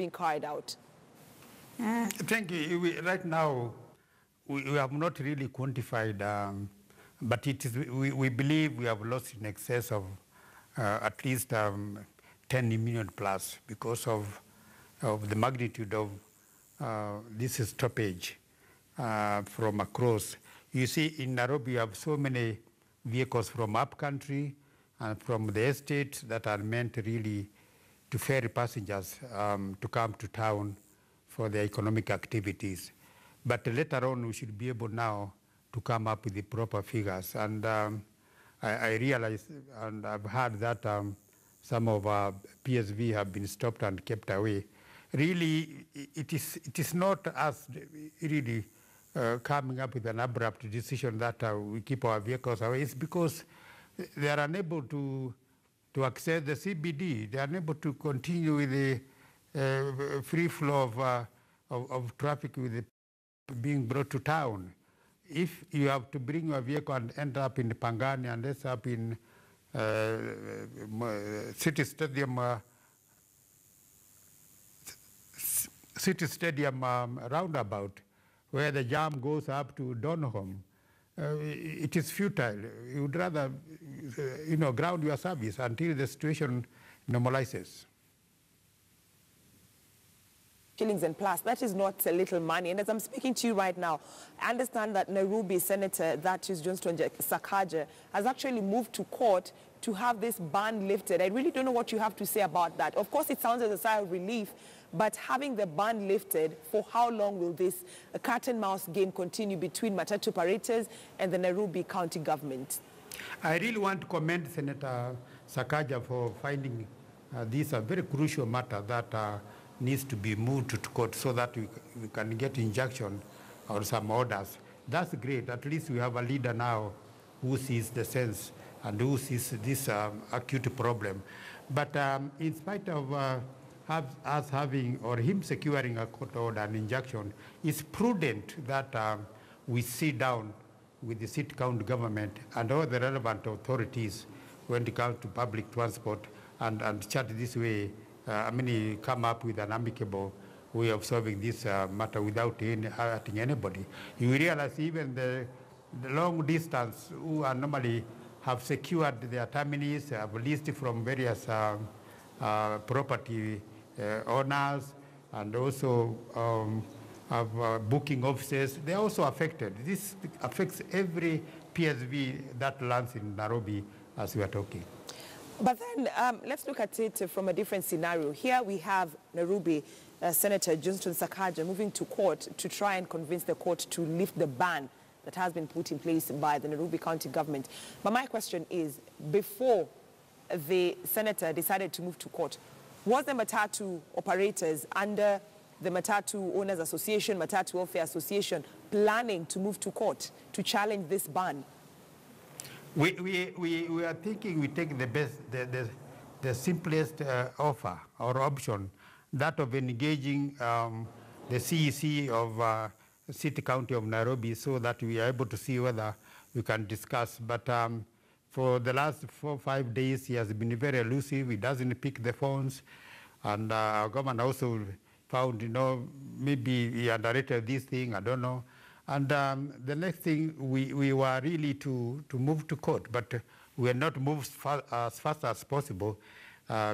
being carried out? Thank you. Right now, we have not really quantified, but we believe we have lost in excess of at least 10 million plus because of the magnitude of this stoppage from across. You see, in Nairobi, you have so many vehicles from up country and from the estates that are meant really to ferry passengers to come to town for their economic activities. But later on, we should be able now to come up with the proper figures. And I realize, and I've heard that some of our PSV have been stopped and kept away. Really, it is not us really coming up with an abrupt decision that we keep our vehicles away. It's because they are unable to access the CBD. They are unable to continue with the free flow of traffic with the being brought to town. If you have to bring your vehicle and end up in Pangani and end up in City Stadium roundabout, where the jam goes up to Donholm, it is futile. You would rather, ground your service until the situation normalizes. Shillings and plus, that is not a little money. And as I'm speaking to you right now, I understand that Nairobi Senator, that is Johnston Sakaja, has actually moved to court to have this ban lifted. I really don't know what you have to say about that. Of course, it sounds as a sigh of relief, but having the ban lifted, for how long will this cat and mouse game continue between matatu operators and the Nairobi County government? I really want to commend Senator Sakaja for finding this a very crucial matter that needs to be moved to court so that we can get injunction or some orders. That's great. At least we have a leader now who sees the sense and who sees this acute problem. But in spite of us having or him securing a court order and injunction, it's prudent that we sit down with the city county government and all the relevant authorities when it comes to public transport and chat this way. Come up with an amicable way of solving this matter without hurting anybody. You realize even the long distance who are normally have secured their terminis, have leased from various property owners, and also have booking offices. They are also affected. This affects every PSV that lands in Nairobi as we are talking. But then let's look at it from a different scenario. Here we have Nairobi Senator Johnston Sakaja moving to court to try and convince the court to lift the ban that has been put in place by the Nairobi County government. But my question is, before the senator decided to move to court, was the matatu operators under the Matatu Owners Association, Matatu Welfare Association, planning to move to court to challenge this ban? We are thinking we take the best, the simplest offer or option, that of engaging the CEC of City County of Nairobi so that we are able to see whether we can discuss. But for the last 4 or 5 days, he has been very elusive. He doesn't pick the phones. And our government also found, maybe he underrated this thing, I don't know. And the next thing, we were really to move to court, but we are not moved as fast as possible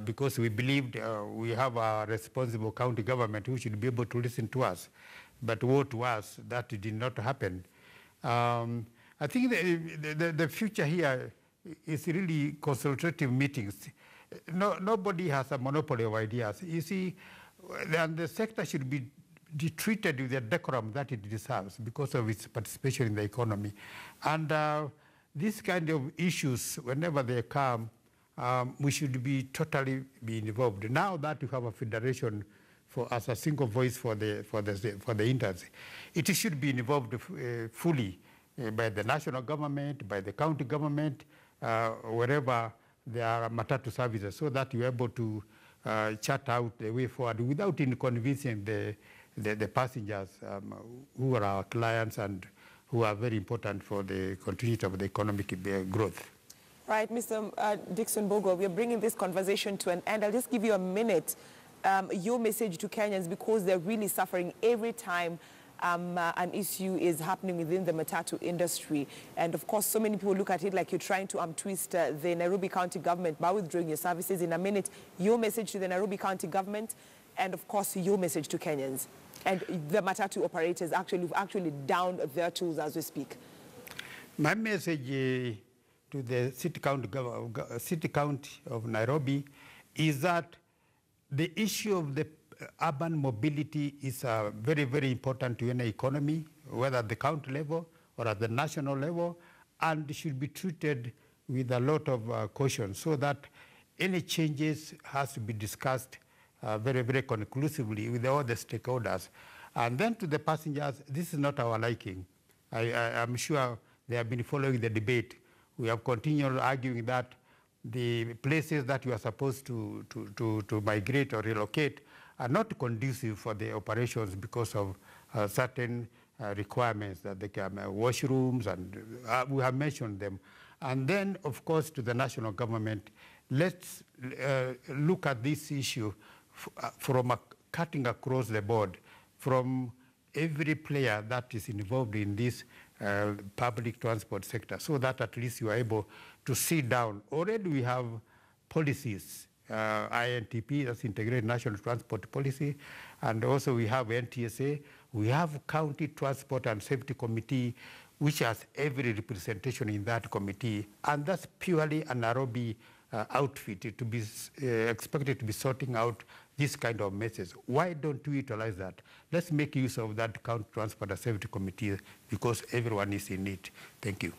because we believed we have a responsible county government who should be able to listen to us. But woe to us, that did not happen. I think the future here is really consultative meetings. Nobody has a monopoly of ideas. You see, the sector should be treated with the decorum that it deserves because of its participation in the economy. And these kind of issues, whenever they come, we should be totally involved. Now that we have a federation as a single voice for the industry, it should be involved fully by the national government, by the county government, wherever there are matatu services, so that you're able to chart out the way forward without inconveniencing the passengers who are our clients and who are very important for the continuity of the economic growth. Right, Mr. Dixon Bogo, we are bringing this conversation to an end. I'll just give you a minute your message to Kenyans, because they're really suffering every time an issue is happening within the matatu industry. And of course, so many people look at it like you're trying to twist the Nairobi County government by withdrawing your services. In a minute, your message to the Nairobi County government, and of course, your message to Kenyans. And the matatu operators actually downed their tools as we speak. My message to the city county of Nairobi is that the issue of the urban mobility is very, very important to any economy, whether at the county level or at the national level, and should be treated with a lot of caution, so that any changes has to be discussed very, very conclusively with all the stakeholders. And then to the passengers, this is not our liking. I'm sure they have been following the debate. We have continued arguing that the places that you are supposed to migrate or relocate are not conducive for the operations because of certain requirements, that they can washrooms, and we have mentioned them. And then, of course, to the national government, let's look at this issue from cutting across the board, from every player that is involved in this public transport sector, so that at least you are able to sit down. Already we have policies, INTP, that's Integrated National Transport Policy, and also we have NTSA, we have County Transport and Safety Committee, which has every representation in that committee, and that's purely a Nairobi outfit to be expected to be sorting out this kind of message. Why don't we utilize that? Let's make use of that County Transport and Safety Committee, because everyone is in it. Thank you.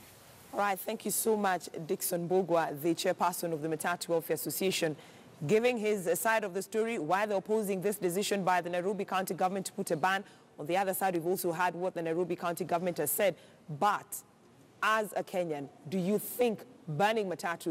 All right, thank you so much, Dixon Bogwa, the chairperson of the Matatu Welfare Association, giving his side of the story, why they're opposing this decision by the Nairobi County government to put a ban. On the other side, we've also heard what the Nairobi County government has said. But as a Kenyan, do you think banning matatus